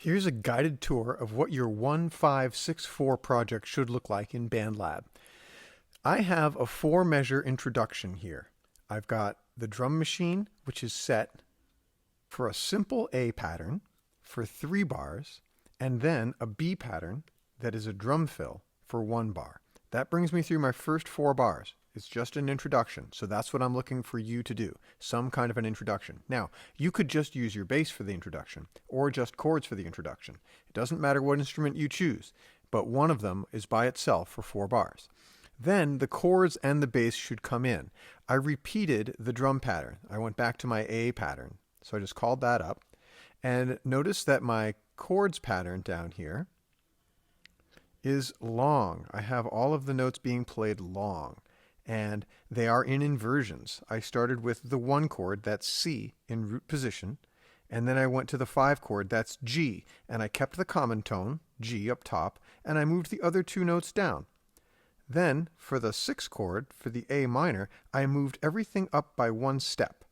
Here's a guided tour of what your 1564 project should look like in BandLab. I have a 4-measure introduction here. I've got the drum machine, which is set for a simple A pattern for 3 bars, and then a B pattern that is a drum fill for 1 bar. That brings me through my first 4 bars. It's just an introduction, so that's what I'm looking for you to do, some kind of an introduction. Now, you could just use your bass for the introduction, or just chords for the introduction. It doesn't matter what instrument you choose, but one of them is by itself for 4 bars. Then the chords and the bass should come in. I repeated the drum pattern. I went back to my A pattern, so I just called that up. And notice that my chords pattern down here is long. I have all of the notes being played long, and they are in inversions. I started with the 1 chord, that's C, in root position, and then I went to the 5 chord, that's G, and I kept the common tone, G, up top, and I moved the other 2 notes down. Then, for the 6 chord, for the A minor, I moved everything up by 1 step.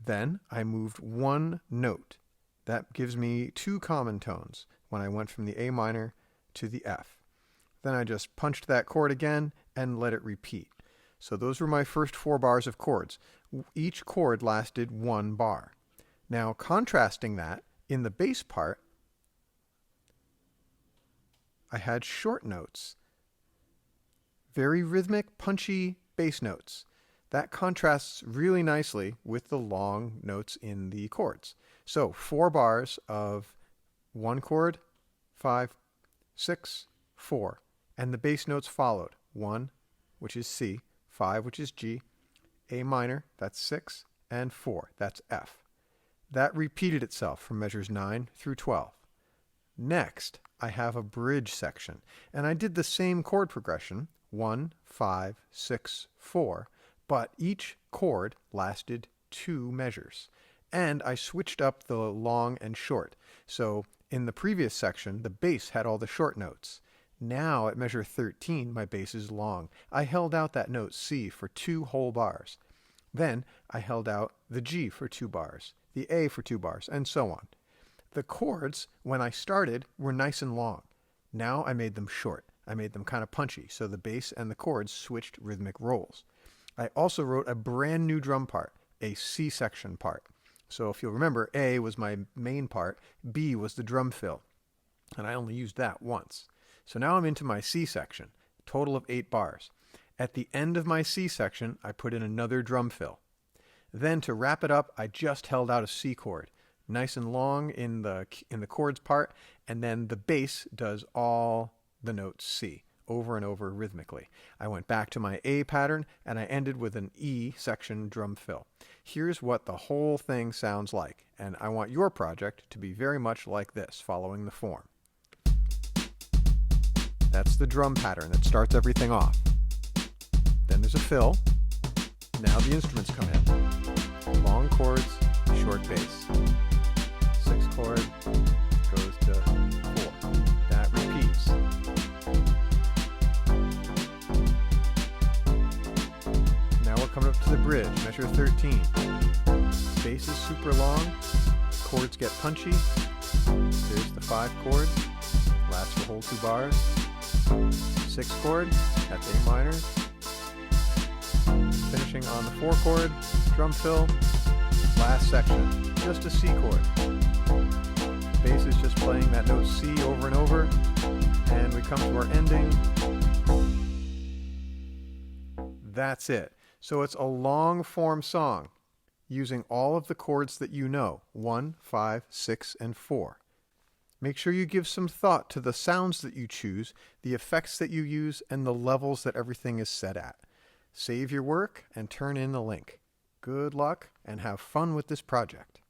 Then I moved 1 note. That gives me 2 common tones when I went from the A minor to the F. Then I just punched that chord again and let it repeat. So those were my first 4 bars of chords. Each chord lasted 1 bar. Now, contrasting that, in the bass part, I had short notes. Very rhythmic, punchy bass notes. That contrasts really nicely with the long notes in the chords. So 4 bars of 1 chord, 5, 6, 4. And the bass notes followed. 1, which is C, 5, which is G, A minor, that's 6, and 4, that's F. That repeated itself from measures 9 through 12. Next, I have a bridge section, and I did the same chord progression, 1, 5, 6, 4, but each chord lasted 2 measures. And I switched up the long and short. So in the previous section, the bass had all the short notes. Now at measure 13, my bass is long. I held out that note C for 2 whole bars. Then I held out the G for 2 bars, the A for 2 bars, and so on. The chords, when I started, were nice and long. Now I made them short. I made them kind of punchy, so the bass and the chords switched rhythmic roles. I also wrote a brand new drum part, a C section part. So if you'll remember, A was my main part, B was the drum fill, and I only used that once. So now I'm into my C section, total of 8 bars. At the end of my C section, I put in another drum fill. Then to wrap it up, I just held out a C chord, nice and long in the chords part, and then the bass does all the notes C, over and over rhythmically. I went back to my A pattern, and I ended with an E section drum fill. Here's what the whole thing sounds like, and I want your project to be very much like this, following the form. That's the drum pattern that starts everything off. Then there's a fill. Now the instruments come in. Long chords, short bass. 6 chord goes to 4. That repeats. Now we're coming up to the bridge, measure 13. Bass is super long, chords get punchy. There's the 5 chord, lasts the whole 2 bars. 6 chord, that's A minor. Finishing on the 4 chord, drum fill, last section, just a C chord. Bass is just playing that note C over and over, and we come to our ending. That's it. So it's a long form song using all of the chords that you know, 1, 5, 6, and 4. Make sure you give some thought to the sounds that you choose, the effects that you use, and the levels that everything is set at. Save your work and turn in the link. Good luck and have fun with this project.